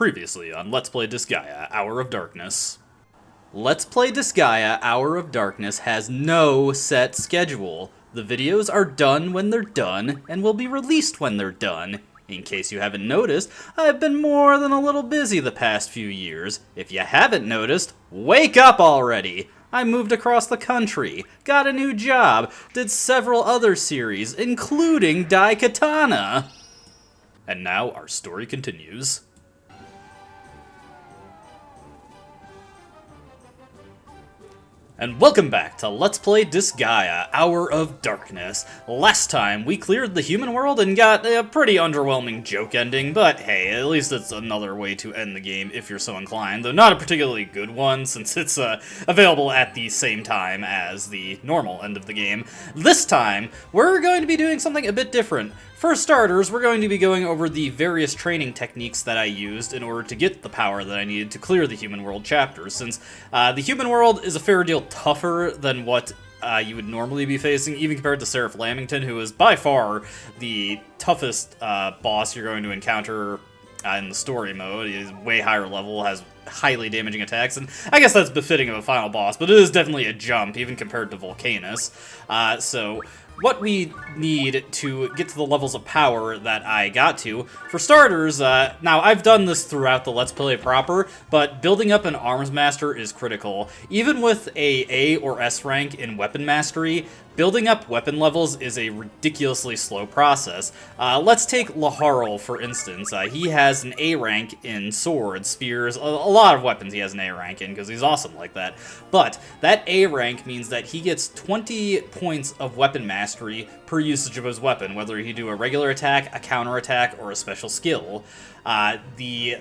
Previously on Let's Play Disgaea, Hour of Darkness. Let's Play Disgaea, Hour of Darkness has no set schedule. The videos are done when they're done, and will be released when they're done. In case you haven't noticed, I've been more than a little busy the past few years. If you haven't noticed, wake up already! I moved across the country, got a new job, did several other series, including Daikatana. And now our story continues. And welcome back to Let's Play Disgaea, Hour of Darkness. Last time, we cleared the human world and got a pretty underwhelming joke ending, but hey, at least it's another way to end the game if you're so inclined, though not a particularly good one, since it's available at the same time as the normal end of the game. This time, we're going to be doing something a bit different. For starters, we're going to be going over the various training techniques that I used in order to get the power that I needed to clear the human world chapters, since the human world is a fair deal tougher than what you would normally be facing, even compared to Seraph Lamington, who is by far the toughest boss you're going to encounter in the story mode. He's way higher level, has highly damaging attacks, and I guess that's befitting of a final boss, but it is definitely a jump, even compared to Volcanus. So what we need to get to the levels of power that I got to, for starters, now I've done this throughout the Let's Play proper, but building up an Arms Master is critical. Even with a or S rank in Weapon Mastery, building up weapon levels is a ridiculously slow process. Let's take Laharl, for instance. He has an A rank in swords, spears, a lot of weapons he has an A rank in, because he's awesome like that. But that A rank means that he gets 20 points of weapon mastery per usage of his weapon, whether he do a regular attack, a counter attack, or a special skill. The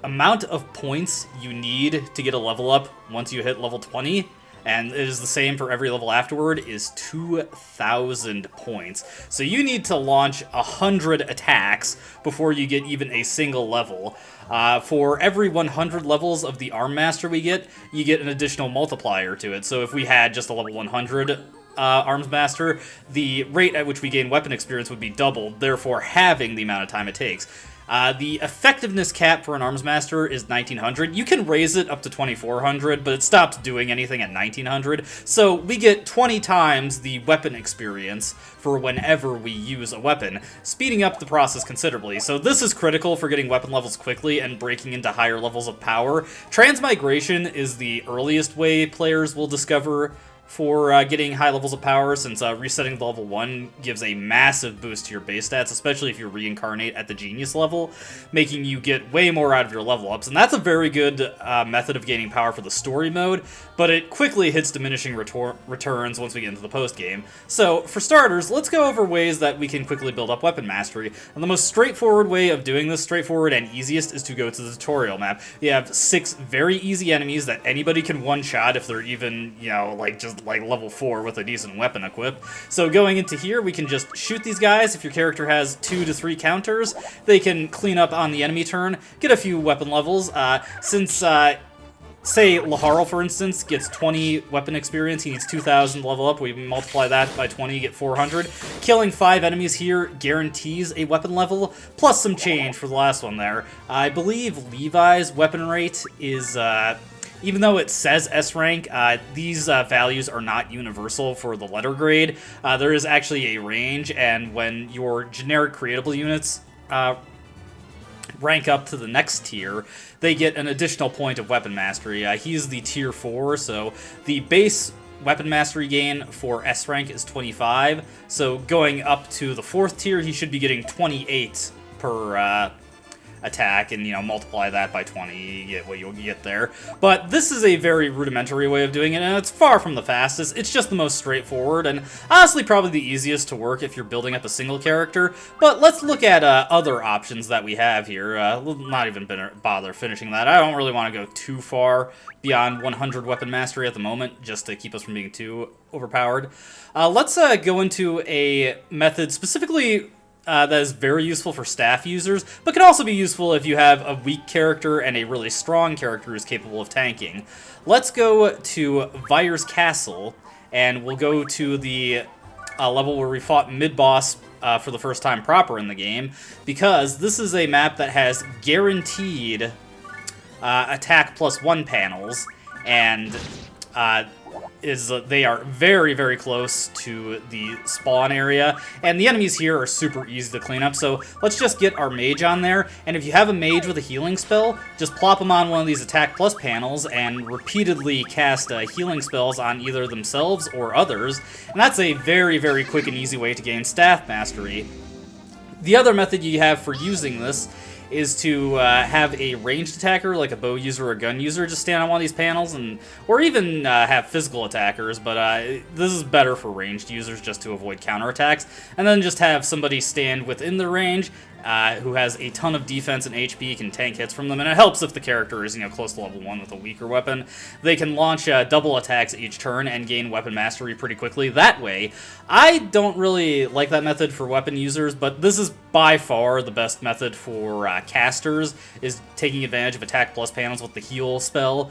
amount of points you need to get a level up once you hit level 20, and it is the same for every level afterward, is 2,000 points. So you need to launch 100 attacks before you get even a single level. For every 100 levels of the Arm Master we get, you get an additional multiplier to it. So if we had just a level 100 Arms Master, the rate at which we gain weapon experience would be doubled, therefore halving the amount of time it takes. The effectiveness cap for an Arms Master is 1900. You can raise it up to 2400, but it stops doing anything at 1900. So we get 20 times the weapon experience for whenever we use a weapon, speeding up the process considerably. So this is critical for getting weapon levels quickly and breaking into higher levels of power. Transmigration is the earliest way players will discover for getting high levels of power, since resetting to level 1 gives a massive boost to your base stats, especially if you reincarnate at the Genius level, making you get way more out of your level ups. And that's a very good method of gaining power for the story mode, but it quickly hits diminishing returns once we get into the post-game. So, for starters, let's go over ways that we can quickly build up weapon mastery. And the most straightforward way of doing this, straightforward and easiest, is to go to the tutorial map. You have 6 very easy enemies that anybody can one-shot if they're even, you know, like level 4 with a decent weapon equip. So going into here, we can just shoot these guys. If your character has 2 to 3 counters, they can clean up on the enemy turn, get a few weapon levels. Say Laharl, for instance, gets 20 weapon experience, he needs 2,000 to level up, we multiply that by 20, you get 400. Killing 5 enemies here guarantees a weapon level, plus some change for the last one there. I believe Levi's weapon rate is, even though it says S rank, these values are not universal for the letter grade. There is actually a range, and when your generic creatable units rank up to the next tier, they get an additional point of weapon mastery. He's the tier 4, so the base weapon mastery gain for S rank is 25, so going up to the 4th tier, he should be getting 28 per attack, and, you know, multiply that by 20, you get what you'll get there. But this is a very rudimentary way of doing it, and it's far from the fastest. It's just the most straightforward, and honestly probably the easiest to work if you're building up a single character. But let's look at other options that we have here. We'll not even bother finishing that. I don't really want to go too far beyond 100 weapon mastery at the moment, just to keep us from being too overpowered. Let's go into a method specifically that is very useful for staff users, but can also be useful if you have a weak character and a really strong character who's capable of tanking. Let's go to Vyre's Castle, and we'll go to the level where we fought mid-boss for the first time proper in the game, because this is a map that has guaranteed attack +1 panels, and they are very, very close to the spawn area, and the enemies here are super easy to clean up, so let's just get our mage on there, and if you have a mage with a healing spell, just plop them on one of these attack plus panels and repeatedly cast healing spells on either themselves or others, and that's a very, very quick and easy way to gain staff mastery. The other method you have for using this is to have a ranged attacker, like a bow user or a gun user, just stand on one of these panels, or even have physical attackers, but this is better for ranged users just to avoid counterattacks, and then just have somebody stand within the range who has a ton of defense and HP, can tank hits from them, and it helps if the character is, close to level 1 with a weaker weapon. They can launch double attacks each turn and gain weapon mastery pretty quickly that way. I don't really like that method for weapon users, but this is by far the best method for casters, is taking advantage of attack plus panels with the heal spell.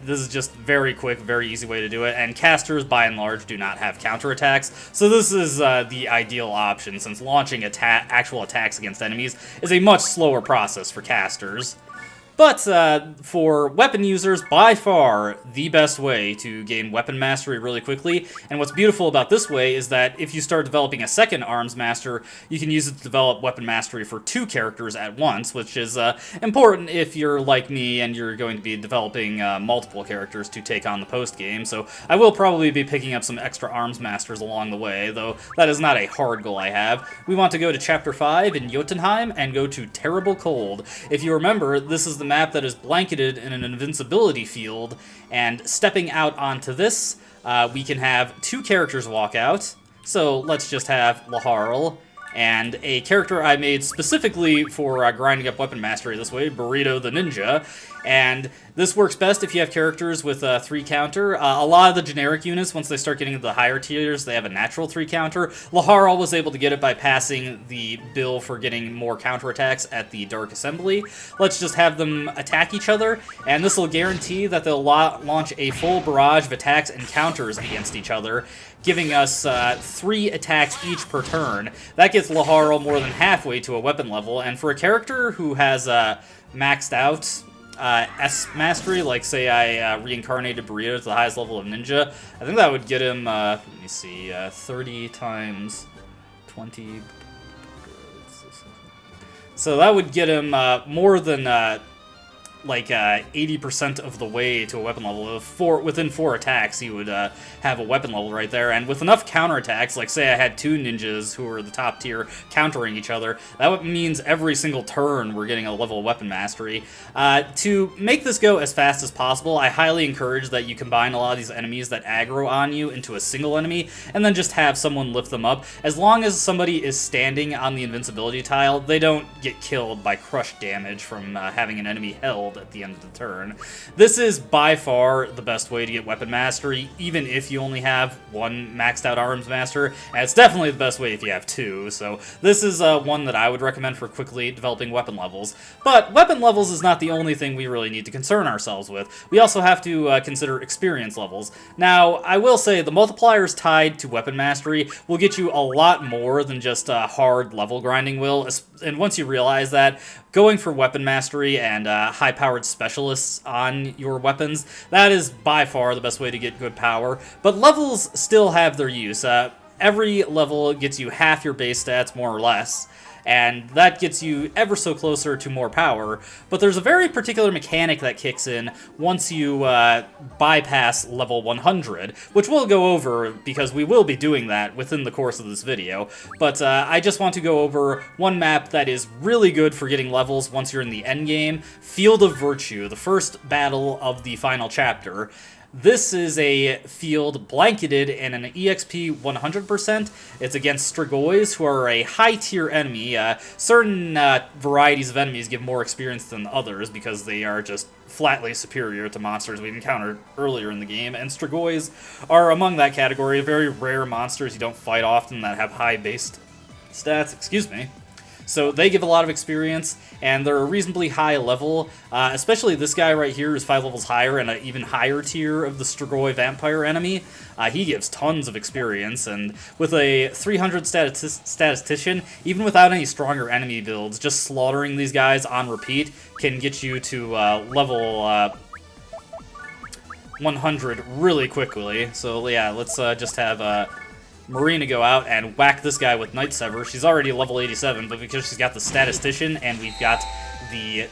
This is just very quick, very easy way to do it, and casters, by and large, do not have counterattacks, so this is the ideal option, since launching actual attacks against enemies is a much slower process for casters. But for weapon users, by far the best way to gain weapon mastery really quickly, and what's beautiful about this way is that if you start developing a second arms master, you can use it to develop weapon mastery for 2 characters at once, which is important if you're like me and you're going to be developing multiple characters to take on the post-game, so I will probably be picking up some extra arms masters along the way, though that is not a hard goal I have. We want to go to Chapter 5 in Jotunheim and go to Terrible Cold. If you remember, this is the map that is blanketed in an invincibility field, and stepping out onto this, we can have 2 characters walk out. So let's just have Laharl, and a character I made specifically for grinding up weapon mastery this way, Burrito the Ninja, and this works best if you have characters with a 3 counter. A lot of the generic units, once they start getting to the higher tiers, they have a natural 3 counter. Laharl was able to get it by passing the bill for getting more counterattacks at the Dark Assembly. Let's just have them attack each other, and this will guarantee that they'll launch a full barrage of attacks and counters against each other, giving us 3 attacks each per turn. That gets Laharl more than halfway to a weapon level, and for a character who has maxed out S mastery, like say I reincarnated Burrito to the highest level of Ninja, I think that would get him, let me see, 30 times 20, so that would get him more than like 80% of the way to a weapon level. Within 4 attacks, he would have a weapon level right there, and with enough counterattacks, like say I had 2 ninjas who were the top tier countering each other, that means every single turn we're getting a level of weapon mastery. To make this go as fast as possible, I highly encourage that you combine a lot of these enemies that aggro on you into a single enemy, and then just have someone lift them up. As long as somebody is standing on the invincibility tile, they don't get killed by crush damage from having an enemy held at the end of the turn. This is by far the best way to get weapon mastery, even if you only have 1 maxed out arms master, and it's definitely the best way if you have 2, so this is one that I would recommend for quickly developing weapon levels. But weapon levels is not the only thing we really need to concern ourselves with. We also have to consider experience levels. Now, I will say the multipliers tied to weapon mastery will get you a lot more than just hard level grinding will, and once you realize that, going for weapon mastery and high-powered specialists on your weapons, that is by far the best way to get good power. But levels still have their use. Every level gets you half your base stats, more or less, and that gets you ever so closer to more power. But there's a very particular mechanic that kicks in once you bypass level 100, which we'll go over because we will be doing that within the course of this video. But I just want to go over one map that is really good for getting levels once you're in the endgame, Field of Virtue, the first battle of the final chapter. This is a field blanketed in an EXP 100%. It's against Strigoi, who are a high-tier enemy. Certain varieties of enemies give more experience than others because they are just flatly superior to monsters we've encountered earlier in the game, and Strigoi are among that category, very rare monsters you don't fight often that have high base stats, excuse me. So they give a lot of experience, and they're a reasonably high level, especially this guy right here is 5 levels higher and an even higher tier of the Strigoi vampire enemy. He gives tons of experience, and with a 300 statistician, even without any stronger enemy builds, just slaughtering these guys on repeat can get you to level 100 really quickly. So yeah, let's just have Marina go out and whack this guy with Night Sever. She's already level 87, but because she's got the statistician and we've got the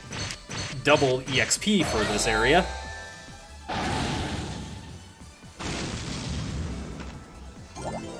double EXP for this area,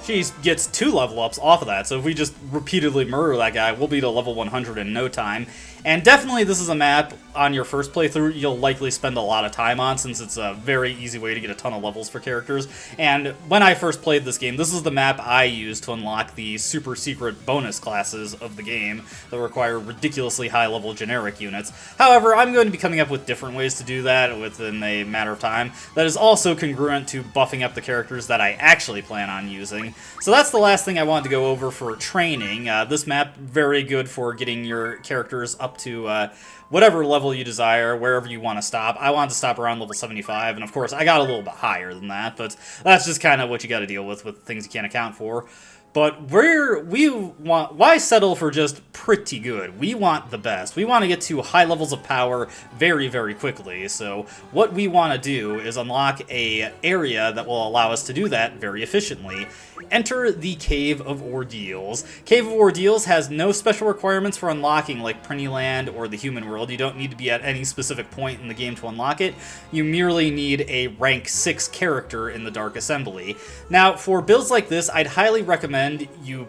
she gets 2 level ups off of that, so if we just repeatedly murder that guy, we'll be to level 100 in no time. And definitely this is a map on your first playthrough you'll likely spend a lot of time on, since it's a very easy way to get a ton of levels for characters. And when I first played this game, this is the map I used to unlock the super secret bonus classes of the game that require ridiculously high level generic units. However, I'm going to be coming up with different ways to do that within a matter of time that is also congruent to buffing up the characters that I actually plan on using. So that's the last thing I wanted to go over for training. This map, very good for getting your characters up to whatever level you desire, wherever you want to stop. I wanted to stop around level 75, and of course I got a little bit higher than that, but that's just kind of what you got to deal with things you can't account for. But why settle for just pretty good? We want the best. We want to get to high levels of power very, very quickly. So what we want to do is unlock a area that will allow us to do that very efficiently. Enter the Cave of Ordeals. Cave of Ordeals has no special requirements for unlocking like Prinnyland or the Human World. You don't need to be at any specific point in the game to unlock it. You merely need a rank 6 character in the Dark Assembly. Now, for builds like this, I'd highly recommend you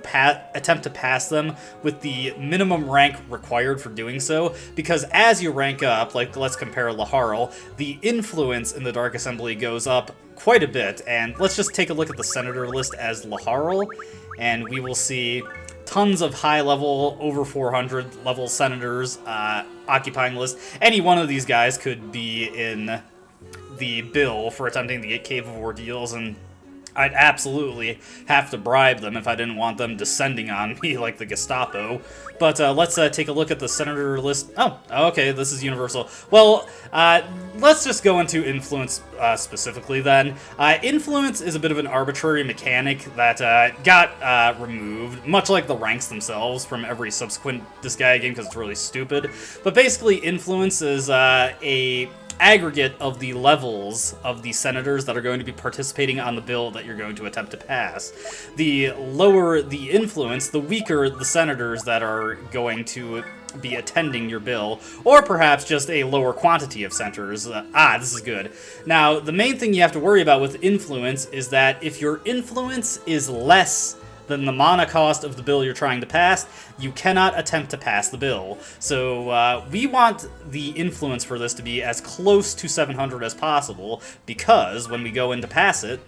attempt to pass them with the minimum rank required for doing so, because as you rank up, like let's compare Laharl, the influence in the Dark Assembly goes up quite a bit, and let's just take a look at the senator list as Laharl, and we will see tons of high-level, over 400 level senators occupying the list. Any one of these guys could be in the bill for attempting the Cave of Ordeals, and I'd absolutely have to bribe them if I didn't want them descending on me like the Gestapo. But let's take a look at the senator list. Oh, okay, this is universal. Well, let's just go into influence specifically then. Influence is a bit of an arbitrary mechanic that got removed, much like the ranks themselves from every subsequent Disgaea game because it's really stupid. But basically, influence is a aggregate of the levels of the senators that are going to be participating on the bill that you're going to attempt to pass. The lower the influence, the weaker the senators that are going to be attending your bill, or perhaps just a lower quantity of senators. This is good. Now, the main thing you have to worry about with influence is that if your influence is less than the mana cost of the bill you're trying to pass, you cannot attempt to pass the bill. So we want the influence for this to be as close to 700 as possible, because when we go in to pass it,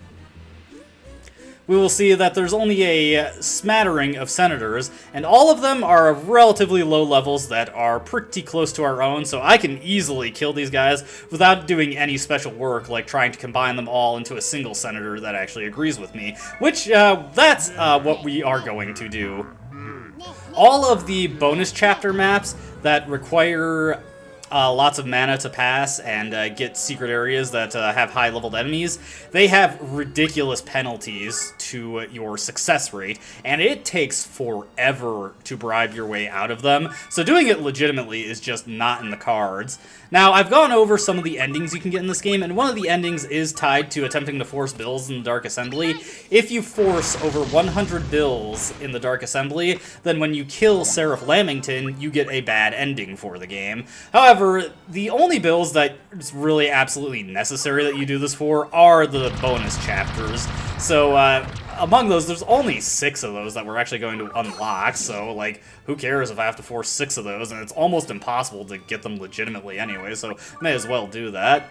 we will see that there's only a smattering of senators, and all of them are of relatively low levels that are pretty close to our own, so I can easily kill these guys without doing any special work, like trying to combine them all into a single senator that actually agrees with me, which, that's what we are going to do. All of the bonus chapter maps that require lots of mana to pass and get secret areas that have high-leveled enemies, they have ridiculous penalties to your success rate, and it takes forever to bribe your way out of them, so doing it legitimately is just not in the cards. Now, I've gone over some of the endings you can get in this game, and one of the endings is tied to attempting to force bills in the Dark Assembly. If you force over 100 bills in the Dark Assembly, then when you kill Seraph Lamington, you get a bad ending for the game. However, the only bills that it's really absolutely necessary that you do this for are the bonus chapters. So, among those, there's only 6 of those that we're actually going to unlock, so, like, who cares if I have to force 6 of those, and it's almost impossible to get them legitimately anyway, so may as well do that.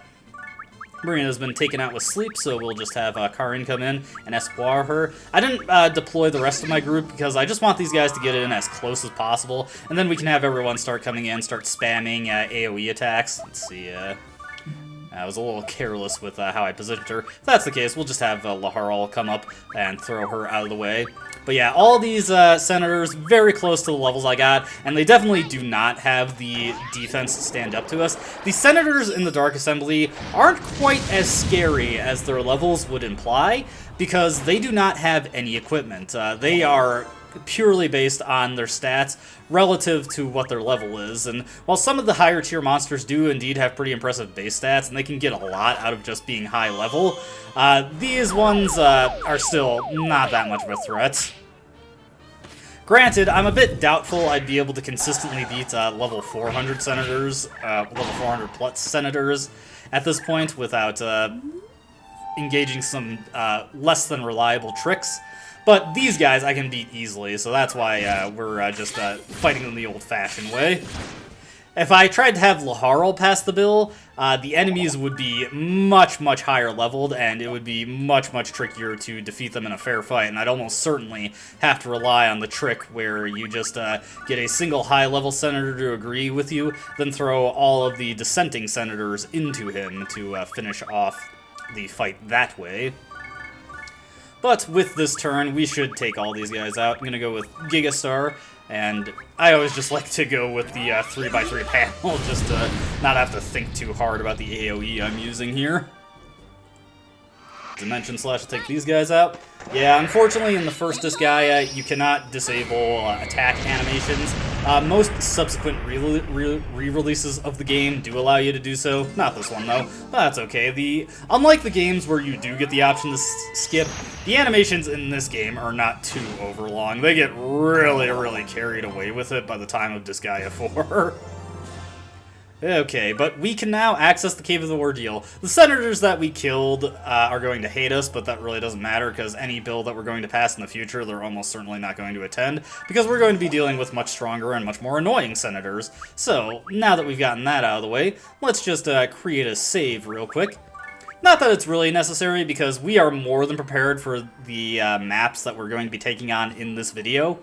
Marina's been taken out with sleep, so we'll just have Karin come in and espoir her. I didn't deploy the rest of my group because I just want these guys to get in as close as possible, and then we can have everyone start coming in, start spamming AoE attacks. Let's see, I was a little careless with how I positioned her. If that's the case, we'll just have Laharl come up and throw her out of the way. But yeah, all these senators very close to the levels I got, and they definitely do not have the defense to stand up to us. The senators in the Dark Assembly aren't quite as scary as their levels would imply, because they do not have any equipment. They are purely based on their stats relative to what their level is. And while some of the higher tier monsters do indeed have pretty impressive base stats, and they can get a lot out of just being high level, these ones are still not that much of a threat. Granted, I'm a bit doubtful I'd be able to consistently beat level 400 senators, level 400 plus senators at this point without engaging some less than reliable tricks. But these guys I can beat easily, so that's why we're just fighting them the old-fashioned way. If I tried to have Laharl pass the bill, the enemies would be much, much higher leveled, and it would be much, much trickier to defeat them in a fair fight, and I'd almost certainly have to rely on the trick where you just get a single high-level senator to agree with you, then throw all of the dissenting senators into him to finish off the fight that way. But with this turn, we should take all these guys out. I'm going to go with Gigastar, and I always just like to go with the 3x3 panel, just to not have to think too hard about the AoE I'm using here. Dimension Slash to take these guys out. Yeah, unfortunately in the first Disgaea, you cannot disable attack animations. Most subsequent re-releases of the game do allow you to do so. Not this one, though. But that's okay. Unlike the games where you do get the option to skip, the animations in this game are not too overlong. They get really, really carried away with it by the time of Disgaea 4. Okay, but we can now access the Cave of the Ordeal. The senators that we killed are going to hate us, but that really doesn't matter, because any bill that we're going to pass in the future, they're almost certainly not going to attend, because we're going to be dealing with much stronger and much more annoying senators. So, now that we've gotten that out of the way, let's just create a save real quick. Not that it's really necessary, because we are more than prepared for the maps that we're going to be taking on in this video.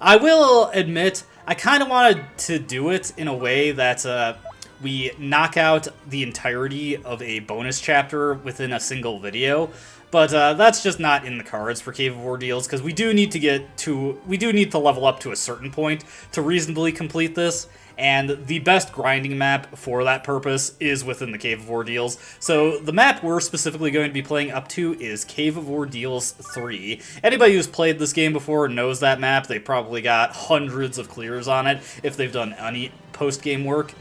I will admit, I kind of wanted to do it in a way that we knock out the entirety of a bonus chapter within a single video, but that's just not in the cards for Cave of Ordeals, because we do need to level up to a certain point to reasonably complete this. And the best grinding map for that purpose is within the Cave of Ordeals. So the map we're specifically going to be playing up to is Cave of Ordeals 3. Anybody who's played this game before knows that map. They probably got hundreds of clears on it if they've done any post-game work.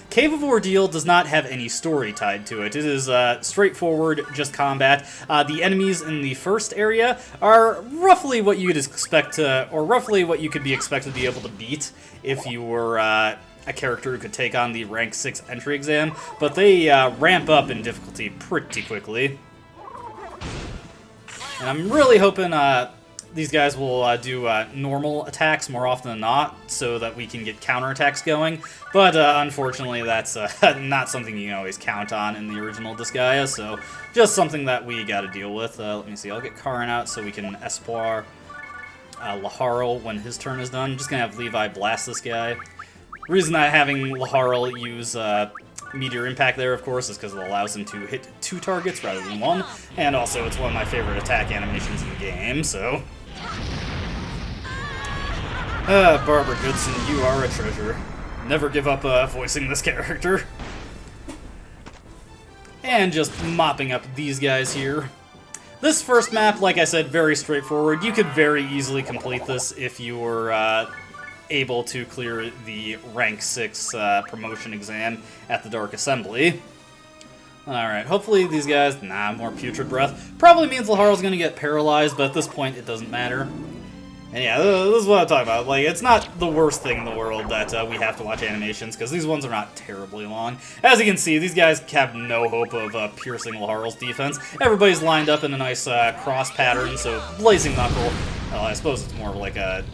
Cave of Ordeal does not have any story tied to it. It is straightforward, just combat. The enemies in the first area are roughly what you'd expect or roughly what you could be expected to be able to beat if you were a character who could take on the rank 6 entry exam, but they ramp up in difficulty pretty quickly. And I'm really hoping these guys will do normal attacks more often than not, so that we can get counterattacks going. But unfortunately, that's not something you can always count on in the original Disgaea, so just something that we got to deal with. Let me see, I'll get Karin out so we can Espoir Laharl when his turn is done. I'm just going to have Levi blast this guy. The reason that having Laharl use Meteor Impact there, of course, is because it allows him to hit 2 targets rather than 1, and also it's one of my favorite attack animations in the game, so... Barbara Goodson, you are a treasure. Never give up voicing this character. And just mopping up these guys here. This first map, like I said, very straightforward. You could very easily complete this if you were able to clear the rank 6 promotion exam at the Dark Assembly. Alright, hopefully these guys... Nah, more Putrid Breath. Probably means Laharl's gonna get paralyzed, but at this point it doesn't matter. And yeah, this is what I'm talking about. Like, it's not the worst thing in the world that we have to watch animations, because these ones are not terribly long. As you can see, these guys have no hope of piercing Laharl's defense. Everybody's lined up in a nice cross pattern, so Blazing Knuckle... Well, I suppose it's more like a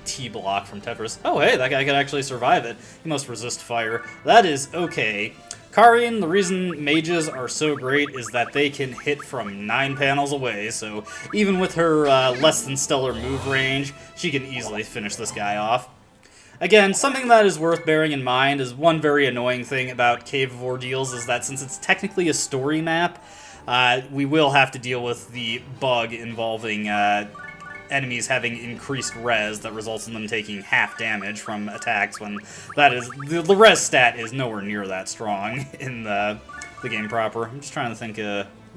T-block from Tetris. Oh, hey, that guy could actually survive it. He must resist fire. That is okay. Karin, the reason mages are so great is that they can hit from 9 panels away, so even with her less than stellar move range, she can easily finish this guy off. Again, something that is worth bearing in mind is one very annoying thing about Cave of Ordeals is that since it's technically a story map, we will have to deal with the bug involving enemies having increased res that results in them taking half damage from attacks, when that is the res stat is nowhere near that strong in the game proper. I'm just trying to think.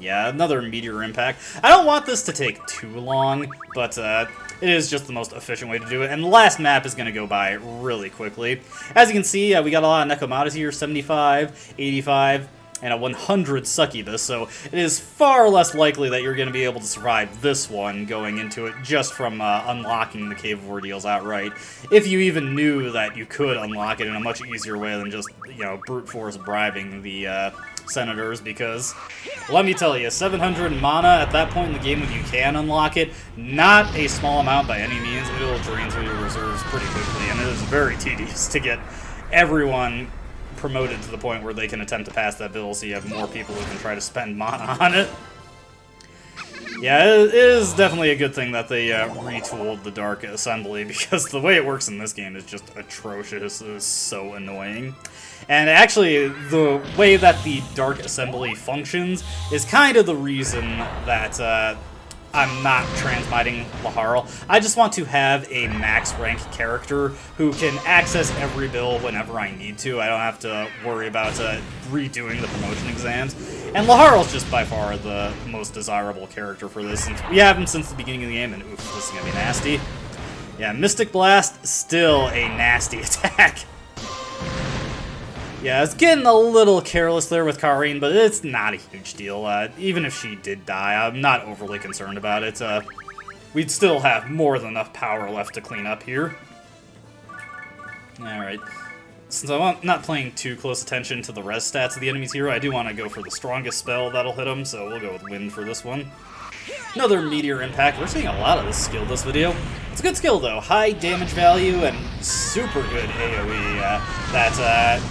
Yeah, another meteor impact. I don't want this to take too long, but it is just the most efficient way to do it, and the last map is going to go by really quickly. As you can see, we got a lot of Nekomatas here, 75, 85, and a 100 succubus, so it is far less likely that you're going to be able to survive this one going into it just from unlocking the Cave of Ordeals outright. If you even knew that you could unlock it in a much easier way than just, you know, brute force bribing the senators, because let me tell you, 700 mana at that point in the game when you can unlock it, not a small amount by any means. It'll drain through your reserves pretty quickly, and it is very tedious to get everyone promoted to the point where they can attempt to pass that bill, so you have more people who can try to spend mana on it. Yeah, it is definitely a good thing that they retooled the Dark Assembly, because the way it works in this game is just atrocious. It is so annoying. And actually, the way that the Dark Assembly functions is kind of the reason that I'm not transmiting Laharl. I just want to have a max rank character who can access every bill whenever I need to. I don't have to worry about redoing the promotion exams. And Laharl's just by far the most desirable character for this, since we have him since the beginning of the game, and oof, this is gonna be nasty. Yeah, Mystic Blast, still a nasty attack. Yeah, it's getting a little careless there with Karine, but it's not a huge deal. Even if she did die, I'm not overly concerned about it. We'd still have more than enough power left to clean up here. Alright. Since I'm not paying too close attention to the res stats of the enemy's hero, I do want to go for the strongest spell that'll hit him, so we'll go with Wind for this one. Another Meteor Impact. We're seeing a lot of this skill this video. It's a good skill, though. High damage value and super good AoE.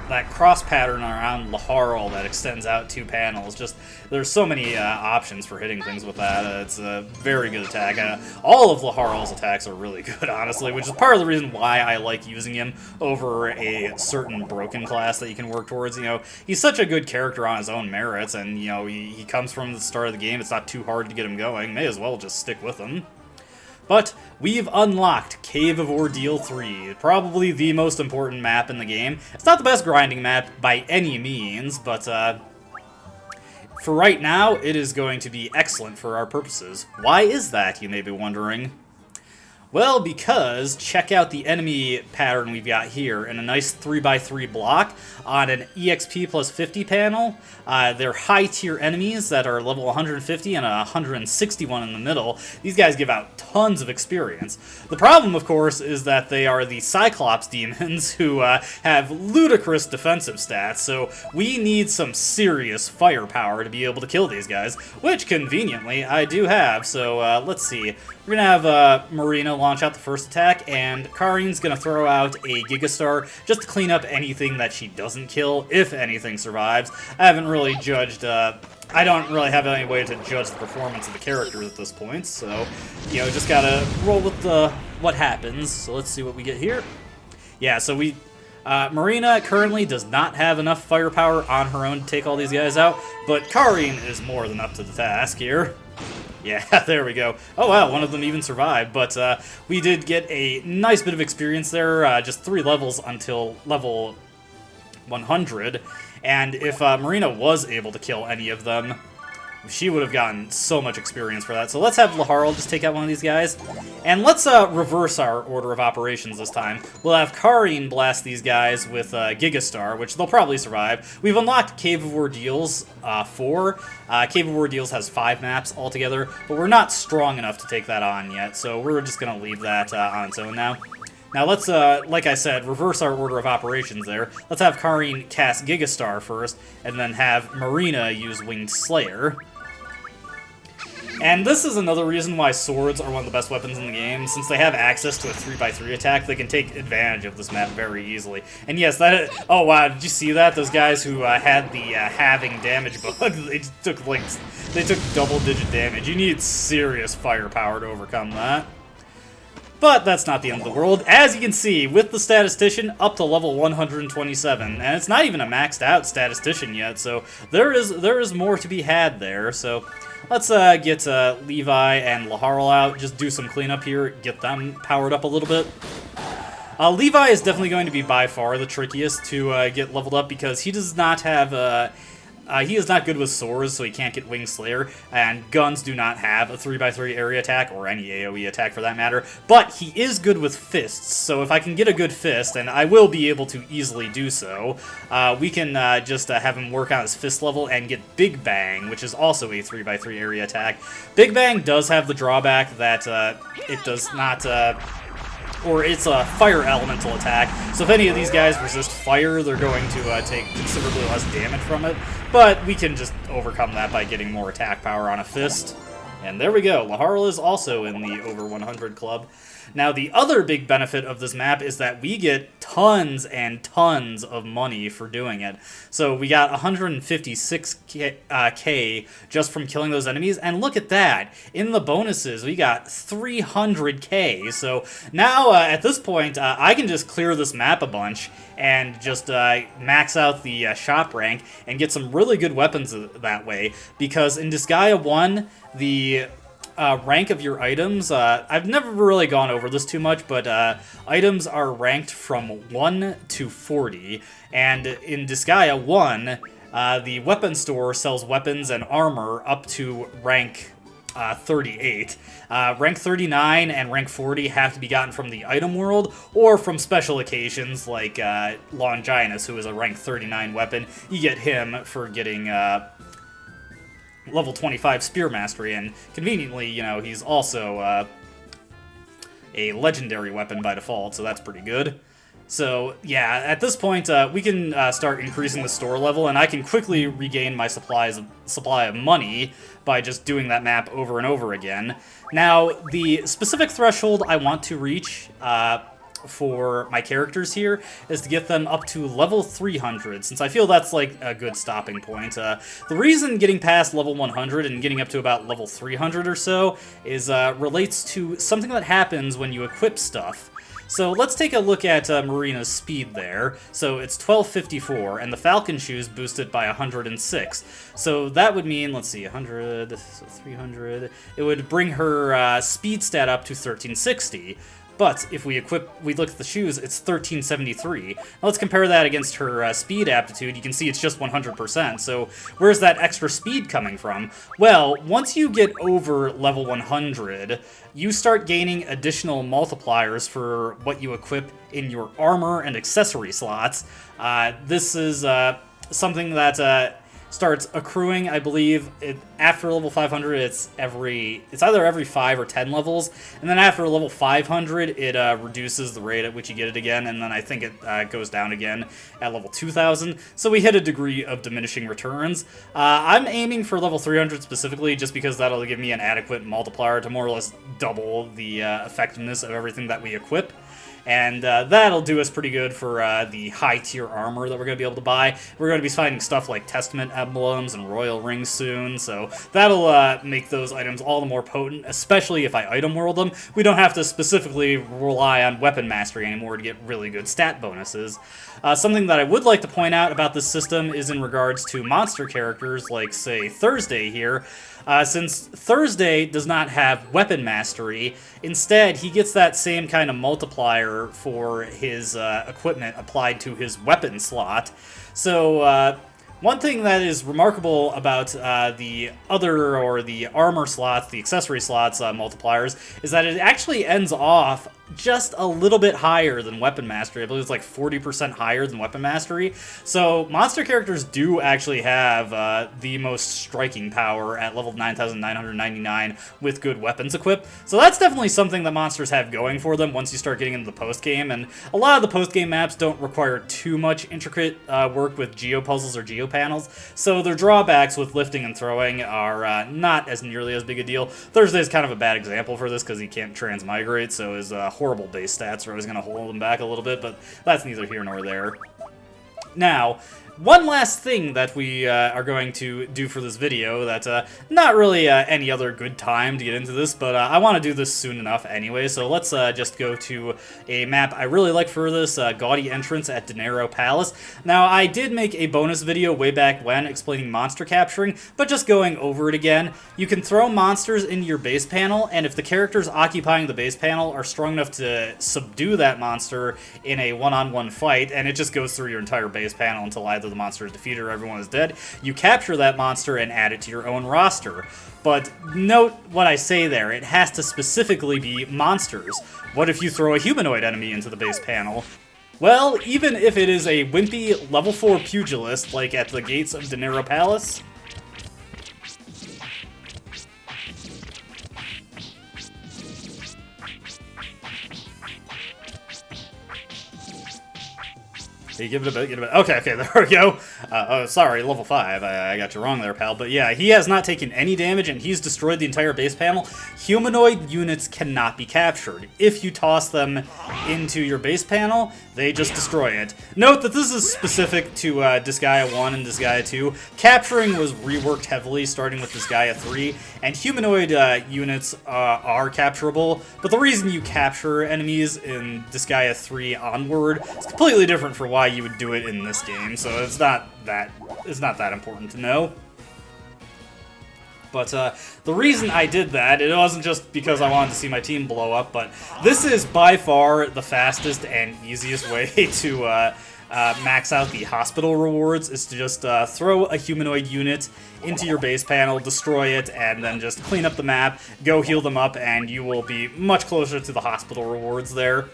That cross pattern around Laharl that extends out 2 panels, just there's so many options for hitting things with that. It's a very good attack. All of Laharl's attacks are really good, honestly, which is part of the reason why I like using him over a certain broken class that you can work towards. You know, he's such a good character on his own merits, and you know, he comes from the start of the game. It's not too hard to get him going. May as well just stick with him. But we've unlocked Cave of Ordeal 3, probably the most important map in the game. It's not the best grinding map by any means, but for right now, it is going to be excellent for our purposes. Why is that, you may be wondering? Well, because check out the enemy pattern we've got here in a nice 3x3 block on an EXP plus 50 panel. They're high-tier enemies that are level 150 and 161 in the middle. These guys give out tons of experience. The problem, of course, is that they are the Cyclops demons who have ludicrous defensive stats, so we need some serious firepower to be able to kill these guys, which, conveniently, I do have. So let's see. We're going to have Marina launch out the first attack, and Karine's going to throw out a Gigastar just to clean up anything that she doesn't kill, if anything survives. I haven't really judged, I don't really have any way to judge the performance of the characters at this point, so, you know, just gotta roll with what happens. So let's see what we get here. Yeah, so Marina currently does not have enough firepower on her own to take all these guys out, but Karine is more than up to the task here. Yeah, there we go. Oh wow, one of them even survived, but we did get a nice bit of experience there, just 3 levels until level 100, and if Marina was able to kill any of them, she would have gotten so much experience for that. So let's have Laharl just take out one of these guys, and let's reverse our order of operations this time. We'll have Karine blast these guys with Gigastar, which they'll probably survive. We've unlocked Cave of Ordeals 4. Cave of Ordeals has 5 maps altogether, but we're not strong enough to take that on yet, so we're just going to leave that on its own now. Now let's, like I said, reverse our order of operations there. Let's have Karine cast Gigastar first, and then have Marina use Winged Slayer. And this is another reason why swords are one of the best weapons in the game. Since they have access to a 3x3 attack, they can take advantage of this map very easily. And yes, oh wow, did you see that? Those guys who had the halving damage bug, they took double-digit damage. You need serious firepower to overcome that. But that's not the end of the world. As you can see, with the statistician up to level 127, and it's not even a maxed out statistician yet, so there is more to be had there. So Let's get Levi and Laharl out, just do some cleanup here, get them powered up a little bit. Levi is definitely going to be by far the trickiest to get leveled up because he does not have he is not good with swords, so he can't get Wing Slayer, and guns do not have a 3x3 area attack, or any AoE attack for that matter, but he is good with fists, so if I can get a good fist, and I will be able to easily do so, we can just have him work on his fist level and get Big Bang, which is also a 3x3 area attack. Big Bang does have the drawback that it does not... or it's a fire elemental attack, so if any of these guys resist fire, they're going to take considerably less damage from it, but we can just overcome that by getting more attack power on a fist. And there we go, Laharl is also in the over 100 club. Now, the other big benefit of this map is that we get tons and tons of money for doing it. So we got 156k just from killing those enemies, and look at that. In the bonuses, we got 300k. So now, at this point, I can just clear this map a bunch and just max out the shop rank and get some really good weapons that way, because in Disgaea 1, the... rank of your items, I've never really gone over this too much, but items are ranked from 1 to 40, and in Disgaea 1, the weapon store sells weapons and armor up to rank 38. Rank 39 and rank 40 have to be gotten from the item world, or from special occasions like Longinus, who is a rank 39 weapon. You get him for getting... level 25 Spear Mastery, and conveniently, you know, he's also a legendary weapon by default, so that's pretty good. So, yeah, at this point, we can start increasing the store level, and I can quickly regain my supply of money by just doing that map over and over again. Now, the specific threshold I want to reach for my characters here is to get them up to level 300, since I feel that's like a good stopping point. The reason getting past level 100 and getting up to about level 300 or so is relates to something that happens when you equip stuff. So let's take a look at Marina's speed there. So it's 1254, and the Falcon Shoes boost it by 106. So that would mean, let's see, 100, so 300. It would bring her speed stat up to 1360. But if we look at the shoes, it's 1373. Now let's compare that against her speed aptitude. You can see it's just 100%. So where's that extra speed coming from? Well, once you get over level 100, you start gaining additional multipliers for what you equip in your armor and accessory slots. This is something that starts accruing, I believe, after level 500, it's either every 5 or 10 levels, and then after level 500, it reduces the rate at which you get it again, and then I think it goes down again at level 2000, so we hit a degree of diminishing returns. I'm aiming for level 300 specifically, just because that'll give me an adequate multiplier to more or less double the effectiveness of everything that we equip. And that'll do us pretty good for the high-tier armor that we're going to be able to buy. We're going to be finding stuff like Testament Emblems and Royal Rings soon, so that'll make those items all the more potent, especially if I item world them. We don't have to specifically rely on Weapon Mastery anymore to get really good stat bonuses. Something that I would like to point out about this system is in regards to monster characters like, say, Thursday here. Since Thursday does not have Weapon Mastery, instead he gets that same kind of multiplier for his equipment applied to his weapon slot. So one thing that is remarkable about the armor slots, the accessory slots multipliers, is that it actually ends off just a little bit higher than Weapon Mastery. I believe it's like 40% higher than Weapon Mastery. So monster characters do actually have the most striking power at level 9,999 with good weapons equipped. So that's definitely something that monsters have going for them once you start getting into the post-game. And a lot of the post-game maps don't require too much intricate work with geo-puzzles or geo-panels. So their drawbacks with lifting and throwing are not as nearly as big a deal. Thursday is kind of a bad example for this because he can't transmigrate, so his horrible base stats are always going to hold him back a little bit, but that's neither here nor there. Now, one last thing that we are going to do for this video that not really any other good time to get into this, but I want to do this soon enough anyway, so let's just go to a map I really like for this, Gaudy Entrance at Dinero Palace. Now, I did make a bonus video way back when explaining monster capturing, but just going over it again, you can throw monsters into your base panel, and if the characters occupying the base panel are strong enough to subdue that monster in a one-on-one fight, and it just goes through your entire base panel until either the monster is defeated or everyone is dead, you capture that monster and add it to your own roster. But note what I say there, it has to specifically be monsters. What if you throw a humanoid enemy into the base panel? Well, even if it is a wimpy level 4 pugilist, like at the gates of Dinero Palace, give it a bit, give it a bit. Okay, there we go. Oh, sorry, level 5. I got you wrong there, pal. But yeah, he has not taken any damage, and he's destroyed the entire base panel. Humanoid units cannot be captured. If you toss them into your base panel, they just destroy it. Note that this is specific to Disgaea 1 and Disgaea 2. Capturing was reworked heavily, starting with Disgaea 3, and humanoid units are capturable, but the reason you capture enemies in Disgaea 3 onward is completely different for why you would do it in this game, so it's not that important to know. But the reason I did that, it wasn't just because I wanted to see my team blow up, but this is by far the fastest and easiest way to max out the hospital rewards, is to just throw a humanoid unit into your base panel, destroy it, and then just clean up the map, go heal them up, and you will be much closer to the hospital rewards there.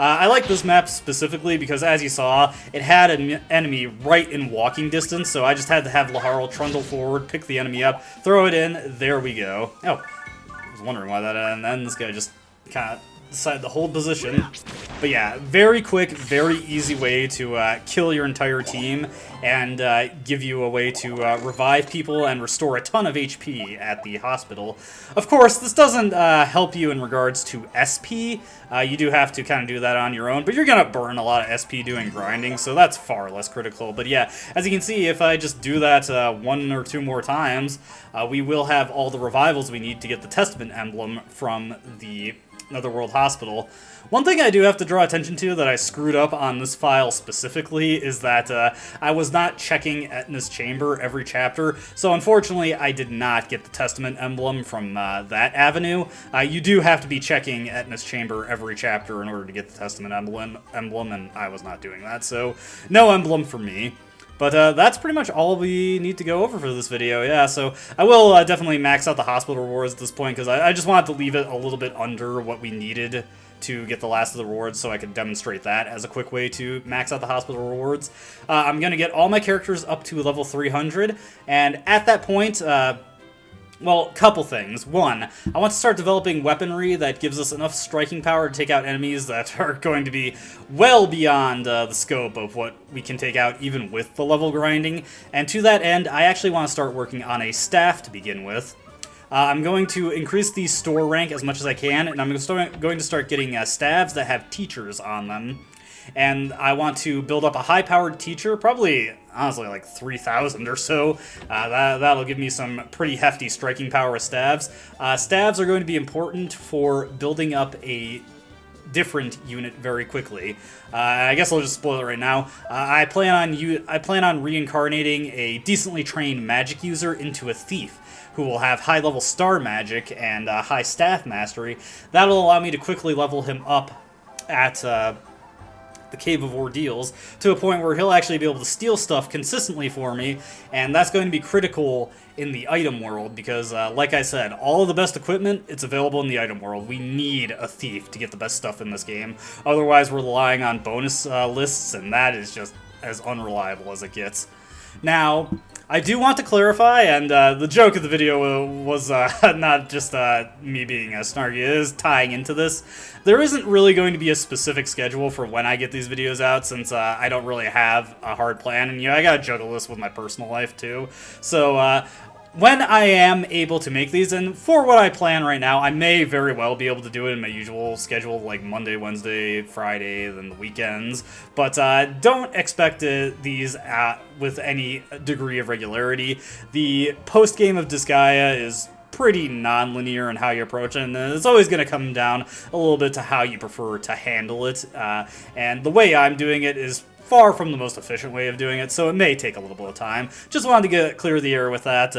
I like this map specifically because, as you saw, it had an enemy right in walking distance, so I just had to have Laharl trundle forward, pick the enemy up, throw it in, there we go. Oh, I was wondering why that, and then this guy just kind of decided to hold position. But yeah, very quick, very easy way to kill your entire team and give you a way to revive people and restore a ton of HP at the hospital. Of course, this doesn't help you in regards to SP. You do have to kind of do that on your own, but you're going to burn a lot of SP doing grinding, so that's far less critical. But yeah, as you can see, if I just do that 1 or 2 more times, we will have all the revivals we need to get the Testament emblem from the Netherworld Hospital. One thing I do have to draw attention to that I screwed up on this file specifically is that I was not checking Etna's chamber every chapter, so unfortunately I did not get the Testament emblem from that avenue. You do have to be checking Etna's chamber every chapter in order to get the Testament emblem, and I was not doing that, so no emblem for me. But that's pretty much all we need to go over for this video, yeah, so I will definitely max out the hospital rewards at this point, because I just wanted to leave it a little bit under what we needed to get the last of the rewards, so I could demonstrate that as a quick way to max out the hospital rewards. I'm going to get all my characters up to level 300, and at that point, well, couple things. One, I want to start developing weaponry that gives us enough striking power to take out enemies that are going to be well beyond the scope of what we can take out even with the level grinding. And to that end, I actually want to start working on a staff to begin with. I'm going to increase the store rank as much as I can, and I'm going to start getting staves that have teachers on them. And I want to build up a high-powered teacher, probably, honestly, like 3,000 or so. That'll give me some pretty hefty striking power with staves. Staves are going to be important for building up a different unit very quickly. I guess I'll just spoil it right now. I plan on reincarnating a decently trained magic user into a thief who will have high-level star magic and high staff mastery. That'll allow me to quickly level him up at the Cave of Ordeals to a point where he'll actually be able to steal stuff consistently for me, and that's going to be critical in the item world because, like I said, all of the best equipment, it's available in the item world. We need a thief to get the best stuff in this game. Otherwise, we're relying on bonus lists, and that is just as unreliable as it gets. Now, I do want to clarify, and the joke of the video was not just me being snarky, it is tying into this. There isn't really going to be a specific schedule for when I get these videos out, since I don't really have a hard plan, and I gotta juggle this with my personal life too. So when I am able to make these, and for what I plan right now, I may very well be able to do it in my usual schedule, like Monday, Wednesday, Friday, then the weekends, but don't expect these with any degree of regularity. The post-game of Disgaea is pretty non-linear in how you approach it, and it's always going to come down a little bit to how you prefer to handle it, and the way I'm doing it is far from the most efficient way of doing it, so it may take a little bit of time. Just wanted to clear the air with that.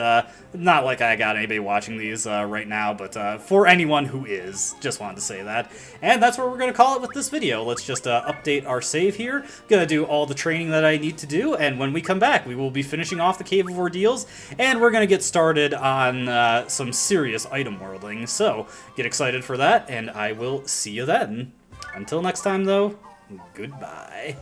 Not like I got anybody watching these right now, but for anyone who is, just wanted to say that. And that's what we're going to call it with this video. Let's just update our save here. Going to do all the training that I need to do, and when we come back, we will be finishing off the Cave of Ordeals, and we're going to get started on some serious item worlding. So, get excited for that, and I will see you then. Until next time, though, goodbye.